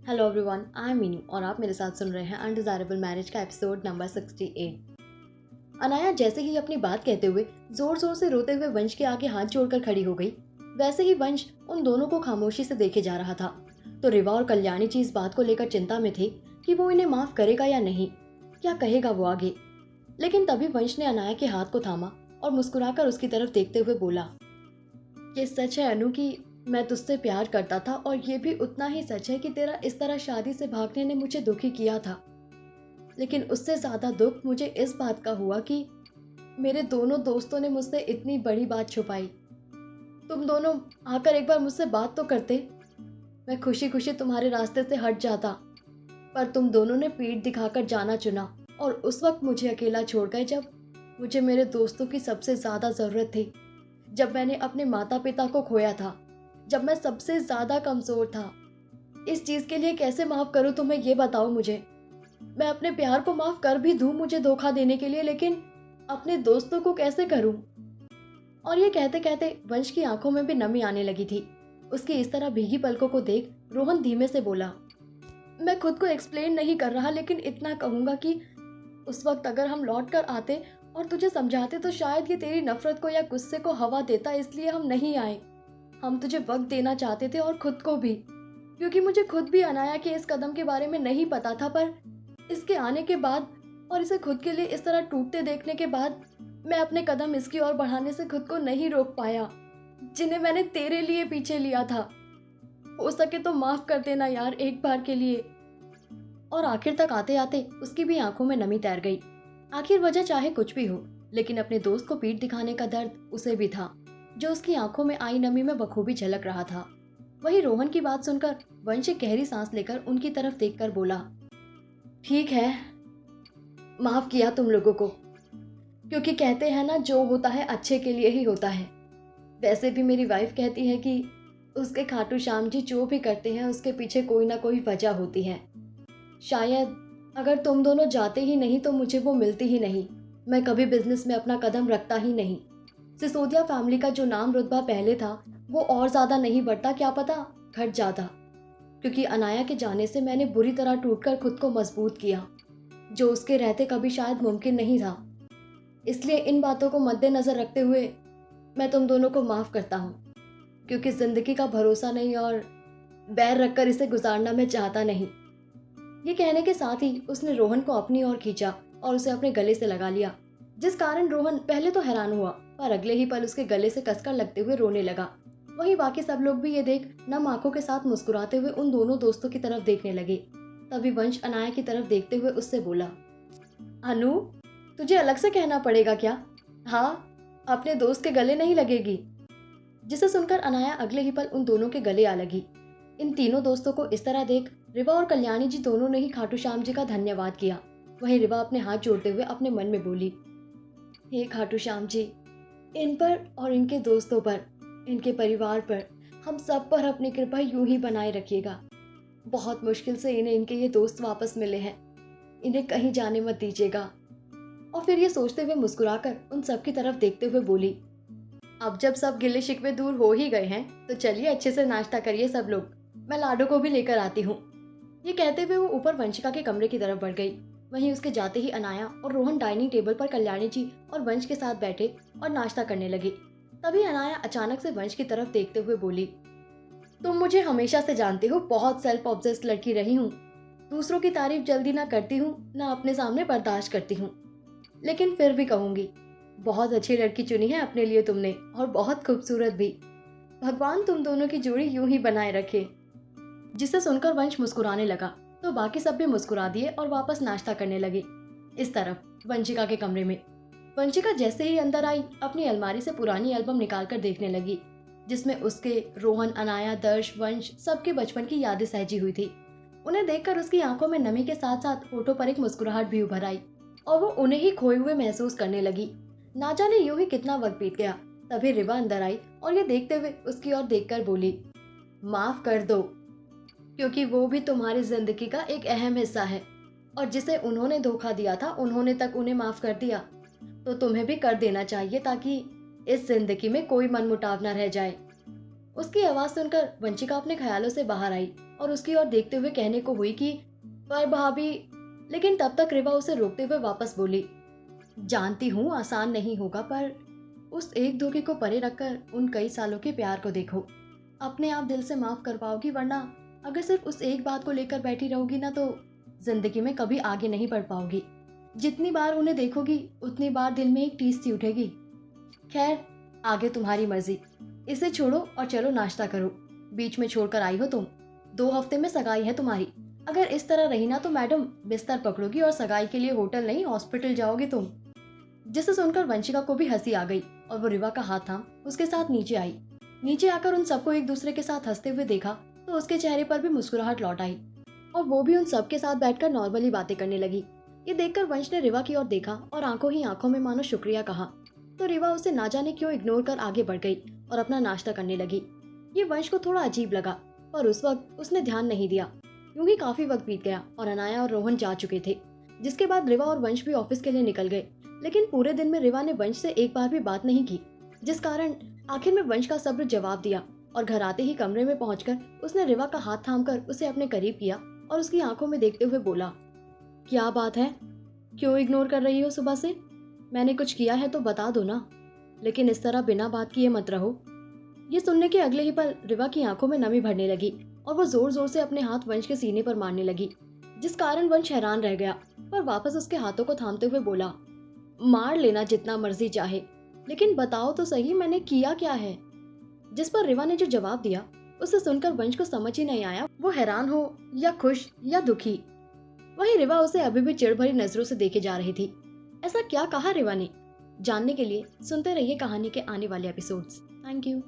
Hello everyone, I am Meenu और आप मेरे साथ सुन रहे हैं अनडिजायरेबल मैरिज का एपिसोड नंबर 68। अनाया जैसे ही अपनी बात कहते हुए जोर जोर से रोते हुए वंश के आगे हाथ जोड़कर खड़ी हो गई, वैसे ही वंश उन दोनों को खामोशी से देखे जा रहा था। तो रिवा और कल्याणी जी इस बात को लेकर चिंता में थे कि वो इन्हें माफ करेगा या नहीं, क्या कहेगा वो आगे। लेकिन तभी वंश ने अनाया के हाथ को थामा और मुस्कुराकर उसकी तरफ देखते हुए बोला, ये सच है अनु कि मैं तुझसे प्यार करता था, और ये भी उतना ही सच है कि तेरा इस तरह शादी से भागने ने मुझे दुखी किया था। लेकिन उससे ज्यादा दुख मुझे इस बात का हुआ कि मेरे दोनों दोस्तों ने मुझसे इतनी बड़ी बात छुपाई। तुम दोनों आकर एक बार मुझसे बात तो करते, मैं खुशी खुशी तुम्हारे रास्ते से हट जाता। पर तुम दोनों ने पीठ दिखाकर जाना चुना, और उस वक्त मुझे अकेला छोड़ गए जब मुझे मेरे दोस्तों की सबसे ज्यादा जरूरत थी, जब मैंने अपने माता पिता को खोया था, जब मैं सबसे ज्यादा कमजोर था। इस चीज के लिए कैसे माफ करूं तुम्हें, ये बताओ मुझे। मैं अपने प्यार को माफ कर भी दूं मुझे धोखा देने के लिए, लेकिन अपने दोस्तों को कैसे करूं। और ये कहते कहते वंश की आंखों में भी नमी आने लगी थी। उसकी इस तरह भीगी पलकों को देख रोहन धीमे से बोला, मैं खुद को एक्सप्लेन नहीं कर रहा, लेकिन इतना कहूंगा कि उस वक्त अगर हम लौट कर आते और तुझे समझाते तो शायद ये तेरी नफरत को या गुस्से को हवा देता, इसलिए हम नहीं आए। हम तुझे वक्त देना चाहते थे और खुद को भी, क्योंकि मुझे खुद भी अनाया के इस कदम के बारे में नहीं पता था। पर इसके आने के बाद और इसे खुद के लिए इस तरह टूटते देखने के बाद मैं अपने कदम इसकी ओर बढ़ाने से खुद को नहीं रोक पाया, जिन्हें मैंने तेरे लिए पीछे लिया था। हो सके तो माफ कर देना यार, एक बार के लिए। और आखिर तक आते आते उसकी भी आंखों में नमी तैर गई। आखिर वजह चाहे कुछ भी हो, लेकिन अपने दोस्त को पीठ दिखाने का दर्द उसे भी था, जो उसकी आंखों में आई नमी में बखूबी झलक रहा था। वही रोहन की बात सुनकर वंश एक गहरी सांस लेकर उनकी तरफ देखकर बोला, ठीक है, माफ किया तुम लोगों को, क्योंकि कहते हैं ना, जो होता है अच्छे के लिए ही होता है। वैसे भी मेरी वाइफ कहती है कि उसके खाटू श्याम जी जो भी करते हैं उसके पीछे कोई ना कोई वजह होती है। शायद अगर तुम दोनों जाते ही नहीं तो मुझे वो मिलती ही नहीं, मैं कभी बिजनेस में अपना कदम रखता ही नहीं। सिसोदिया फैमिली का जो नाम रुतबा पहले था वो और ज्यादा नहीं बढ़ता, क्या पता घट जाता। क्योंकि अनाया के जाने से मैंने बुरी तरह टूटकर खुद को मजबूत किया, जो उसके रहते कभी शायद मुमकिन नहीं था। इसलिए इन बातों को मद्देनजर रखते हुए मैं तुम दोनों को माफ करता हूँ, क्योंकि जिंदगी का भरोसा नहीं और बैर रखकर इसे गुजारना मैं चाहता नहीं। ये कहने के साथ ही उसने रोहन को अपनी ओर खींचा और उसे अपने गले से लगा लिया, जिस कारण रोहन पहले तो हैरान हुआ, पर अगले ही पल उसके गले से कसकर लगते हुए रोने लगा। वहीं बाकी सब लोग भी ये देख नम आंखों के साथ मुस्कुराते हुए उन दोनों दोस्तों की तरफ देखने लगे। तभी वंश अनाया की तरफ देखते हुए उससे बोला, अनु, तुझे अलग से कहना पड़ेगा क्या? हाँ, अपने दोस्त के गले नहीं लगेगी। जिसे सुनकर अनाया अगले ही पल उन दोनों के गले आ लगी। इन तीनों दोस्तों को इस तरह देख रिवा और कल्याणी जी दोनों ने ही खाटू श्याम जी का धन्यवाद किया। वहीं रिवा अपने हाथ जोड़ते हुए अपने मन में बोली, हे खाटू श्याम जी, इन पर और इनके दोस्तों पर, इनके परिवार पर, हम सब पर अपनी कृपा यूं ही बनाए रखिएगा। बहुत मुश्किल से इन्हें इनके ये दोस्त वापस मिले हैं, इन्हें कहीं जाने मत दीजिएगा। और फिर ये सोचते हुए मुस्कुराकर उन सब की तरफ देखते हुए बोली, अब जब सब गिले शिकवे दूर हो ही गए हैं तो चलिए अच्छे से नाश्ता करिए सब लोग, मैं लाडो को भी लेकर आती हूँ। ये कहते हुए वो ऊपर वंशिका के कमरे की तरफ बढ़ गई। वहीं उसके जाते ही अनाया और रोहन डाइनिंग टेबल पर कल्याणी जी और वंश के साथ बैठे और नाश्ता करने लगे। तभी अनाया अचानक से वंश की तरफ देखते हुए बोली, तुम मुझे हमेशा से जानते हो, बहुत सेल्फ ऑब्सेस्ड लड़की रही हूँ। दूसरों की तारीफ जल्दी ना करती हूँ, ना अपने सामने बर्दाश्त करती हूँ। लेकिन फिर भी कहूंगी, बहुत अच्छी लड़की चुनी है अपने लिए तुमने, और बहुत खूबसूरत भी। भगवान तुम दोनों की जोड़ी यूं ही बनाए रखे। जिसे सुनकर वंश मुस्कुराने लगा तो बाकी सब भी मुस्कुरा दिए और वापस नाश्ता करने लगे। इस तरफ वंशिका के कमरे में वंशिका जैसे ही अंदर आई अपनी अलमारी से पुरानी एल्बम निकालकर देखने लगी, जिसमें उसके, रोहन, अनाया, दर्श, वंश सबके बचपन की यादें सहेजी हुई थी। उन्हें देखकर उसकी आंखों में नमी के साथ साथ होठों पर एक मुस्कुराहट भी उभर आई और वो उन्हें ही खोए हुए महसूस करने लगी। ना जाने यूं ही कितना वक्त बीत गया। तभी रिवा अंदर आई और ये देखते हुए उसकी ओर देखकर बोली, माफ कर दो, क्योंकि वो भी तुम्हारी जिंदगी का एक अहम हिस्सा है, और जिसे उन्होंने धोखा दिया था उन्होंने तक उन्हें माफ कर दिया, तो तुम्हें भी कर देना चाहिए ताकि इस जिंदगी में कोई मनमुटाव न रह जाए। उसकी आवाज सुनकर वंशिका अपने ख्यालों से बाहर आई और उसकी ओर देखते हुए कहने को हुई कि पर भाभी, लेकिन तब तक रिवा उसे रोकते हुए वापस बोली, जानती हूँ आसान नहीं होगा, पर उस एक धोखे को परे रखकर उन कई सालों के प्यार को देखो। अपने आप दिल से माफ कर पाओगी, वरना अगर सिर्फ उस एक बात को लेकर बैठी रहोगी ना तो जिंदगी में कभी आगे नहीं बढ़ पाओगी। जितनी बार उन्हें देखोगी उतनी बार दिल में एक टीस सी उठेगी। खैर, आगे तुम्हारी मर्जी। इसे छोड़ो और चलो नाश्ता करो। बीच में छोड़कर आई हो तुम। 2 हफ्ते में सगाई है तुम्हारी। अगर इस तरह रही ना तो मैडम बिस्तर पकड़ोगी और सगाई के लिए होटल नहीं हॉस्पिटल जाओगी तुम। जिसे सुनकर वंशिका को भी हंसी आ गई और वो रिवा का हाथ थाम उसके साथ नीचे आई। नीचे आकर उन सबको एक दूसरे के साथ हंसते हुए देखा तो उसके चेहरे पर भी मुस्कुराहट लौट आई और वो भी उन सबके साथ बैठकर नॉर्मली बातें करने लगी। ये देखकर वंश ने रिवा की ओर देखा और आंखों ही आंखों में मानो शुक्रिया कहा। तो रिवा उसे ना जाने क्यों इग्नोर कर आगे बढ़ गई और अपना नाश्ता करने लगी। ये वंश को थोड़ा अजीब लगा, पर उस वक्त उसने ध्यान नहीं दिया। यूं ही काफी वक्त बीत गया और अनाया और रोहन जा चुके थे, जिसके बाद रिवा और वंश भी ऑफिस के लिए निकल गए। लेकिन पूरे दिन में रिवा ने वंश से एक बार भी बात नहीं की, जिस कारण आखिर में वंश का सब्र जवाब दिया और घर आते ही कमरे में पहुंचकर उसने रिवा का हाथ थामकर उसे अपने करीब किया और उसकी आंखों में देखते हुए बोला, क्या बात है, क्यों इग्नोर कर रही हो सुबह से? मैंने कुछ किया है तो बता दो ना, लेकिन इस तरह बिना बात किए मत रहो। ये सुनने के अगले ही पल रिवा की आंखों में नमी भरने लगी और वो जोर जोर से अपने हाथ वंश के सीने पर मारने लगी, जिस कारण वंश हैरान रह गया पर वापस उसके हाथों को थामते हुए बोला, मार लेना जितना मर्जी चाहे, लेकिन बताओ तो सही मैंने किया क्या है? जिस पर रिवा ने जो जवाब दिया उसे सुनकर वंश को समझ ही नहीं आया वो हैरान हो या खुश या दुखी। वहीं रिवा उसे अभी भी चिढ़ भरी नजरों से देखे जा रही थी। ऐसा क्या कहा रिवा ने? जानने के लिए सुनते रहिए कहानी के आने वाले एपिसोड्स। Thank you.